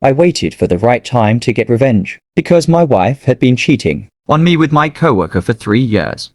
I waited for the right time to get revenge, because my wife had been cheating on me with my coworker for 3 years.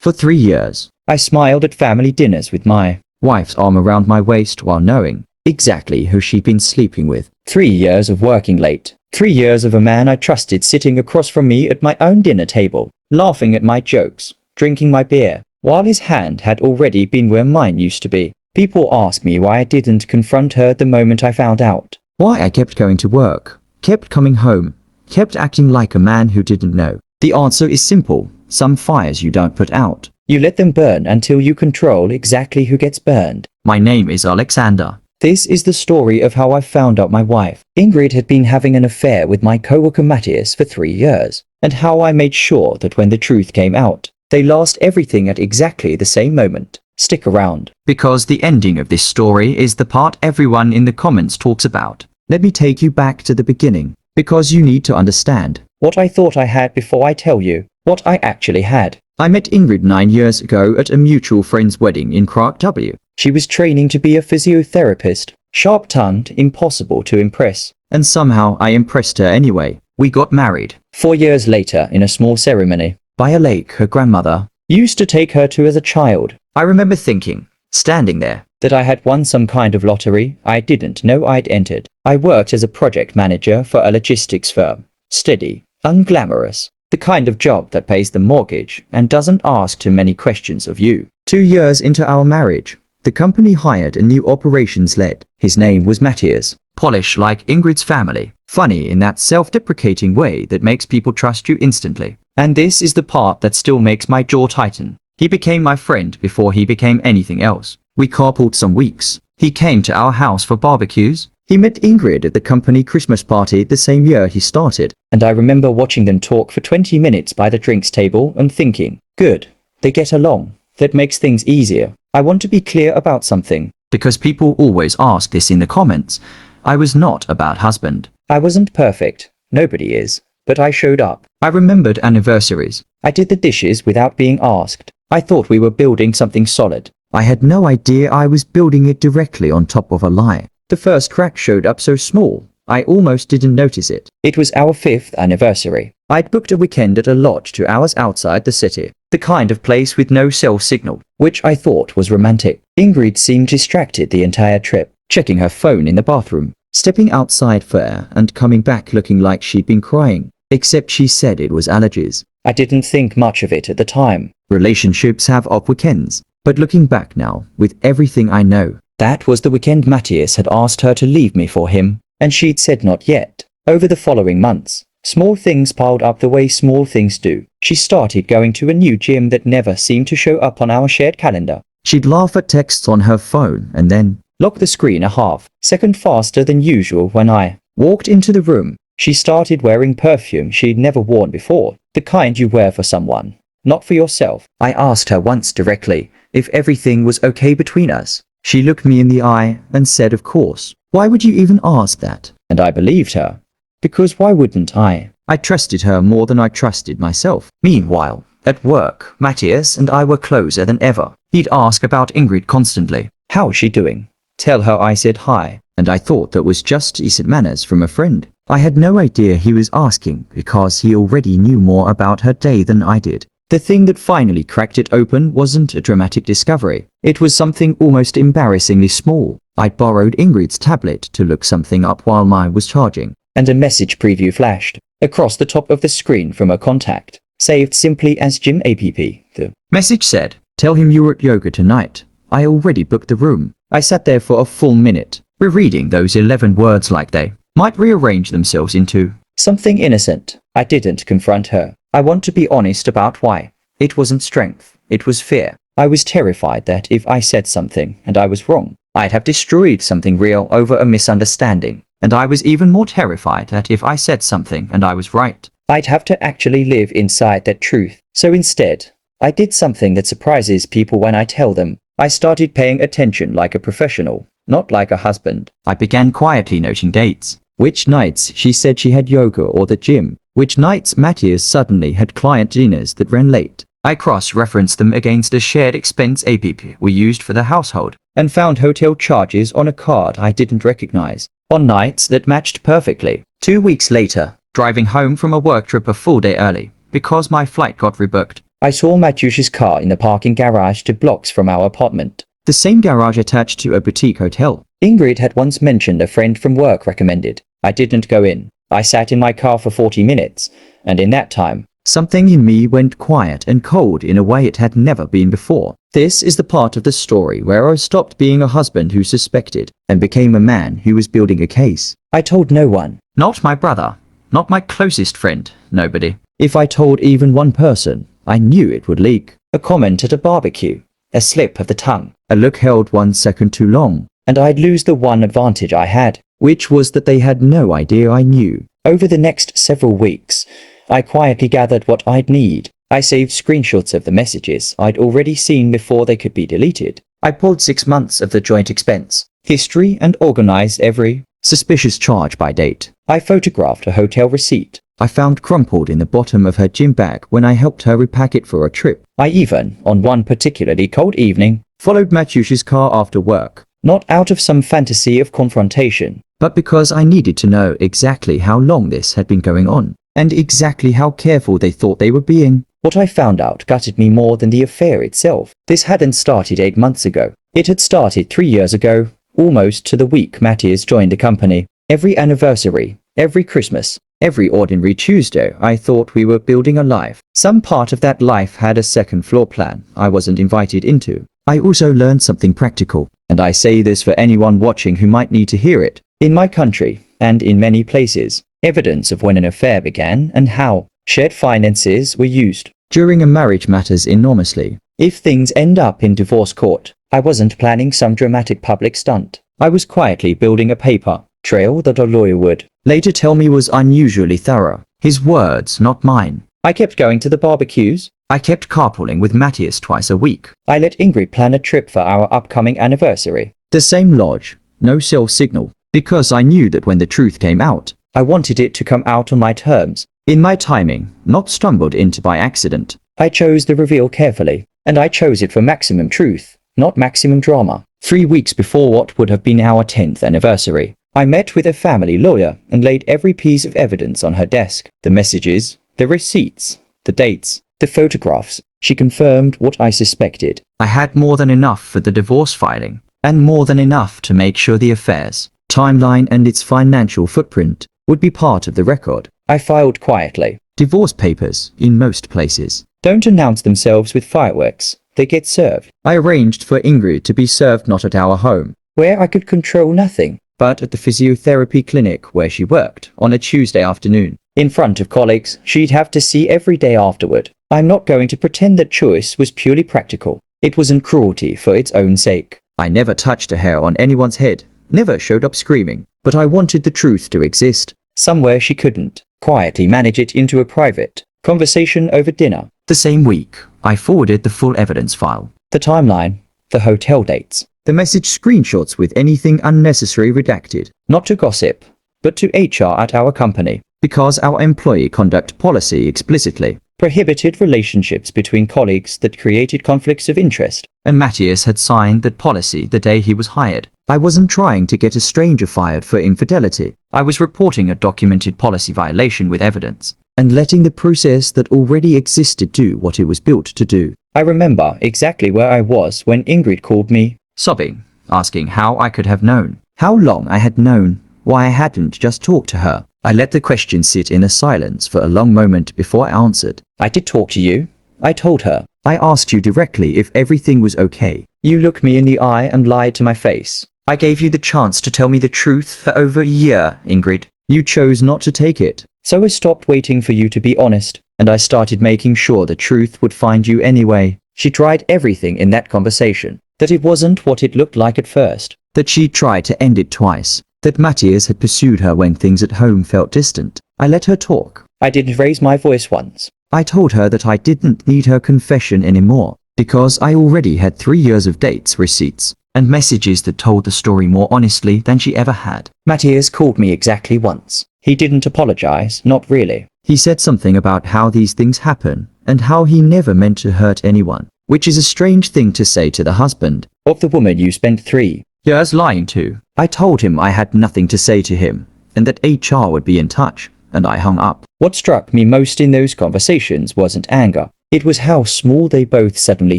For 3 years, I smiled at family dinners with my wife's arm around my waist while knowing exactly who she'd been sleeping with. 3 years of working late. 3 years of a man I trusted sitting across from me at my own dinner table, laughing at my jokes, drinking my beer, while his hand had already been where mine used to be. People ask me why I didn't confront her the moment I found out. Why I kept going to work, kept coming home, kept acting like a man who didn't know. The answer is simple. Some fires you don't put out. You let them burn until you control exactly who gets burned. My name is Alexander. This is the story of how I found out my wife, Ingrid, had been having an affair with my coworker Matthias for 3 years, and how I made sure that when the truth came out, they lost everything at exactly the same moment. Stick around, because the ending of this story is the part everyone in the comments talks about. Let me take you back to the beginning, because you need to understand what I thought I had before I tell you what I actually had. I met Ingrid 9 years ago at a mutual friend's wedding in Prague, W. She was training to be a physiotherapist, sharp-tongued, impossible to impress, and somehow I impressed her anyway. We got married 4 years later in a small ceremony by a lake her grandmother used to take her to as a child. I remember thinking, standing there, that I had won some kind of lottery I didn't know I'd entered. I worked as a project manager for a logistics firm. Steady, unglamorous, the kind of job that pays the mortgage and doesn't ask too many questions of you. 2 years into our marriage, the company hired a new operations lead. His name was Matthias. Polish like Ingrid's family. Funny in that self-deprecating way that makes people trust you instantly. And this is the part that still makes my jaw tighten. He became my friend before he became anything else. We carpooled some weeks. He came to our house for barbecues. He met Ingrid at the company Christmas party the same year he started. And I remember watching them talk for 20 minutes by the drinks table and thinking, good, they get along. That makes things easier. I want to be clear about something, because people always ask this in the comments. I was not a bad husband. I wasn't perfect. Nobody is. But I showed up. I remembered anniversaries. I did the dishes without being asked. I thought we were building something solid. I had no idea I was building it directly on top of a lie. The first crack showed up so small, I almost didn't notice it. It was our 5th anniversary. I'd booked a weekend at a lodge 2 hours outside the city. The kind of place with no cell signal, which I thought was romantic. Ingrid seemed distracted the entire trip, checking her phone in the bathroom, stepping outside for air and coming back looking like she'd been crying. Except she said it was allergies. I didn't think much of it at the time. Relationships have off weekends. But looking back now, with everything I know, that was the weekend Matthias had asked her to leave me for him, and she'd said not yet. Over the following months, small things piled up the way small things do. She started going to a new gym that never seemed to show up on our shared calendar. She'd laugh at texts on her phone and then lock the screen a half-second faster than usual when I walked into the room. She started wearing perfume she'd never worn before, the kind you wear for someone, not for yourself. I asked her once directly if everything was okay between us. She looked me in the eye and said, of course. Why would you even ask that? And I believed her. Because why wouldn't I? I trusted her more than I trusted myself. Meanwhile, at work, Matthias and I were closer than ever. He'd ask about Ingrid constantly. How's she doing? Tell her I said hi. And I thought that was just decent manners from a friend. I had no idea he was asking because he already knew more about her day than I did. The thing that finally cracked it open wasn't a dramatic discovery. It was something almost embarrassingly small. I'd borrowed Ingrid's tablet to look something up while mine was charging, and a message preview flashed across the top of the screen from a contact, saved simply as Gym app. The message said, tell him you were at yoga tonight. I already booked the room. I sat there for a full minute, rereading those 11 words like they might rearrange themselves into something innocent. I didn't confront her. I want to be honest about why. It wasn't strength, it was fear. I was terrified that if I said something and I was wrong, I'd have destroyed something real over a misunderstanding. And I was even more terrified that if I said something and I was right, I'd have to actually live inside that truth. So instead, I did something that surprises people when I tell them. I started paying attention like a professional, not like a husband. I began quietly noting dates. Which nights she said she had yoga or the gym. Which nights Matthias suddenly had client dinners that ran late. I cross-referenced them against a shared expense app we used for the household, and found hotel charges on a card I didn't recognize, on nights that matched perfectly. 2 weeks later, driving home from a work trip a full day early, because my flight got rebooked, I saw Matyush's car in the parking garage 2 blocks from our apartment. The same garage attached to a boutique hotel. Ingrid had once mentioned a friend from work recommended. I didn't go in. I sat in my car for 40 minutes, and in that time, something in me went quiet and cold in a way it had never been before. This is the part of the story where I stopped being a husband who suspected and became a man who was building a case. I told no one. Not my brother. Not my closest friend. Nobody. If I told even one person, I knew it would leak. A comment at a barbecue. A slip of the tongue. A look held 1 second too long. And I'd lose the one advantage I had, which was that they had no idea I knew. Over the next several weeks, I quietly gathered what I'd need. I saved screenshots of the messages I'd already seen before they could be deleted. I pulled 6 months of the joint expense history and organized every suspicious charge by date. I photographed a hotel receipt I found crumpled in the bottom of her gym bag when I helped her repack it for a trip. I even, on one particularly cold evening, followed Matyush's car after work, not out of some fantasy of confrontation, but because I needed to know exactly how long this had been going on, and exactly how careful they thought they were being. What I found out gutted me more than the affair itself. This hadn't started 8 months ago. It had started 3 years ago, almost to the week Matthias joined the company. Every anniversary, every Christmas, every ordinary Tuesday, I thought we were building a life. Some part of that life had a second floor plan I wasn't invited into. I also learned something practical, and I say this for anyone watching who might need to hear it. In my country, and in many places, evidence of when an affair began and how shared finances were used during a marriage matters enormously. If things end up in divorce court, I wasn't planning some dramatic public stunt. I was quietly building a paper trail that a lawyer would later tell me was unusually thorough. His words, not mine. I kept going to the barbecues. I kept carpooling with Matthias twice a week. I let Ingrid plan a trip for our upcoming anniversary. The same lodge, no cell signal, because I knew that when the truth came out, I wanted it to come out on my terms, in my timing, not stumbled into by accident. I chose the reveal carefully, and I chose it for maximum truth, not maximum drama. 3 weeks before what would have been our 10th anniversary, I met with a family lawyer and laid every piece of evidence on her desk. The messages, the receipts, the dates, the photographs. She confirmed what I suspected. I had more than enough for the divorce filing, and more than enough to make sure the affair's timeline and its financial footprint would be part of the record. I filed quietly. Divorce papers, in most places, don't announce themselves with fireworks. They get served. I arranged for Ingrid to be served not at our home, where I could control nothing, but at the physiotherapy clinic where she worked on a Tuesday afternoon. In front of colleagues she'd have to see every day afterward. I'm not going to pretend that choice was purely practical. It wasn't cruelty for its own sake. I never touched a hair on anyone's head, never showed up screaming, but I wanted the truth to exist. Somewhere she couldn't quietly manage it into a private conversation over dinner. The same week, I forwarded the full evidence file, the timeline, the hotel dates, the message screenshots with anything unnecessary redacted, not to gossip, but to HR at our company, because our employee conduct policy explicitly prohibited relationships between colleagues that created conflicts of interest, and Matthias had signed that policy the day he was hired. I wasn't trying to get a stranger fired for infidelity. I was reporting a documented policy violation with evidence, and letting the process that already existed do what it was built to do. I remember exactly where I was when Ingrid called me, sobbing, asking how I could have known, how long I had known, why I hadn't just talked to her. I let the question sit in a silence for a long moment before I answered. I did talk to you. I told her. I asked you directly if everything was okay. You looked me in the eye and lied to my face. I gave you the chance to tell me the truth for over a year, Ingrid. You chose not to take it. So I stopped waiting for you to be honest, and I started making sure the truth would find you anyway. She tried everything in that conversation. That it wasn't what it looked like at first. That she'd tried to end it twice. That Matthias had pursued her when things at home felt distant. I let her talk. I didn't raise my voice once. I told her that I didn't need her confession anymore, because I already had 3 years of dates, receipts, and messages that told the story more honestly than she ever had. Matthias called me exactly once. He didn't apologize, not really. He said something about how these things happen and how he never meant to hurt anyone, which is a strange thing to say to the husband of the woman you spent 3 years lying to. I told him I had nothing to say to him and that HR would be in touch, and I hung up. What struck me most in those conversations wasn't anger. It was how small they both suddenly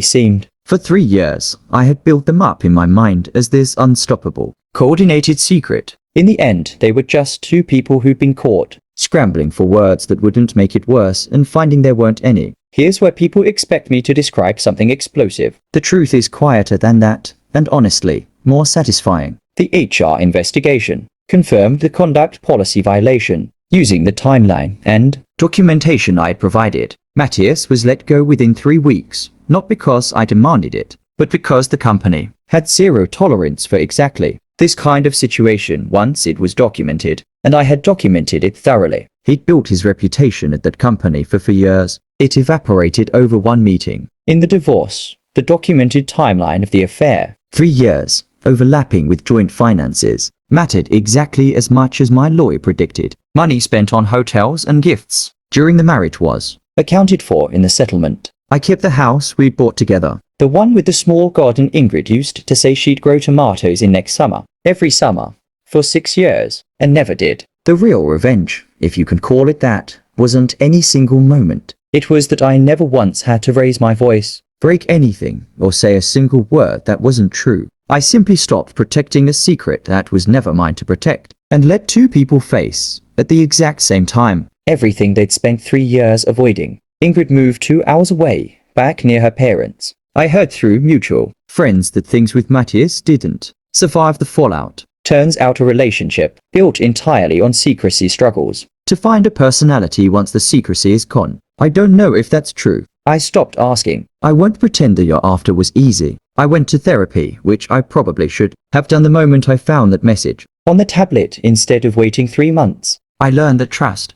seemed. For 3 years, I had built them up in my mind as this unstoppable, coordinated secret. In the end, they were just 2 people who'd been caught, scrambling for words that wouldn't make it worse and finding there weren't any. Here's where people expect me to describe something explosive. The truth is quieter than that, and honestly, more satisfying. The HR investigation confirmed the conduct policy violation, using the timeline and documentation I had provided. Matthias was let go within 3 weeks, not because I demanded it, but because the company had zero tolerance for exactly this kind of situation once it was documented, and I had documented it thoroughly. He'd built his reputation at that company for 4 years. It evaporated over one meeting. In the divorce, the documented timeline of the affair, 3 years, overlapping with joint finances, mattered exactly as much as my lawyer predicted. Money spent on hotels and gifts during the marriage was accounted for in the settlement. I kept the house we'd bought together, the one with the small garden Ingrid used to say she'd grow tomatoes in next summer, every summer, for 6 years, and never did. The real revenge, if you can call it that, wasn't any single moment. It was that I never once had to raise my voice, break anything, or say a single word that wasn't true. I simply stopped protecting a secret that was never mine to protect, and let 2 people face, at the exact same time, everything they'd spent 3 years avoiding. Ingrid moved 2 hours away, back near her parents. I heard through mutual friends that things with Matthias didn't survive the fallout. Turns out a relationship built entirely on secrecy struggles to find a personality once the secrecy is gone. I don't know if that's true. I stopped asking. I won't pretend the year after was easy. I went to therapy, which I probably should have done the moment I found that message on the tablet instead of waiting 3 months. I learned that trust,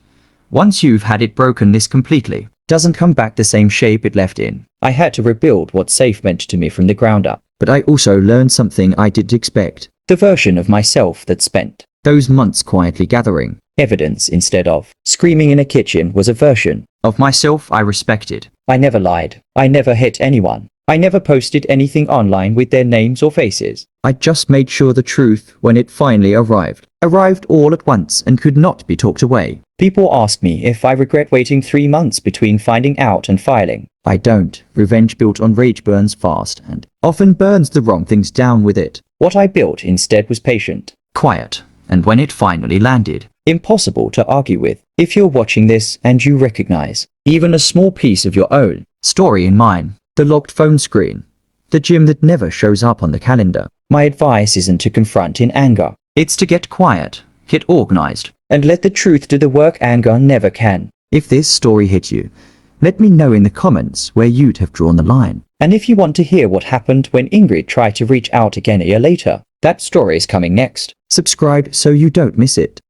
once you've had it broken this completely, doesn't come back the same shape it left in. I had to rebuild what safe meant to me from the ground up. But I also learned something I didn't expect. The version of myself that spent those months quietly gathering evidence instead of screaming in a kitchen was a version of myself I respected. I never lied. I never hit anyone. I never posted anything online with their names or faces. I just made sure the truth, when it finally arrived all at once and could not be talked away. People ask me if I regret waiting 3 months between finding out and filing. I don't. Revenge built on rage burns fast and often burns the wrong things down with it. What I built instead was patient, quiet, and when it finally landed, impossible to argue with. If you're watching this and you recognize even a small piece of your own story in mine, the locked phone screen, the gym that never shows up on the calendar, my advice isn't to confront in anger. It's to get quiet, get organized, and let the truth do the work anger never can. If this story hit you, let me know in the comments where you'd have drawn the line. And if you want to hear what happened when Ingrid tried to reach out again a year later, that story is coming next. Subscribe so you don't miss it.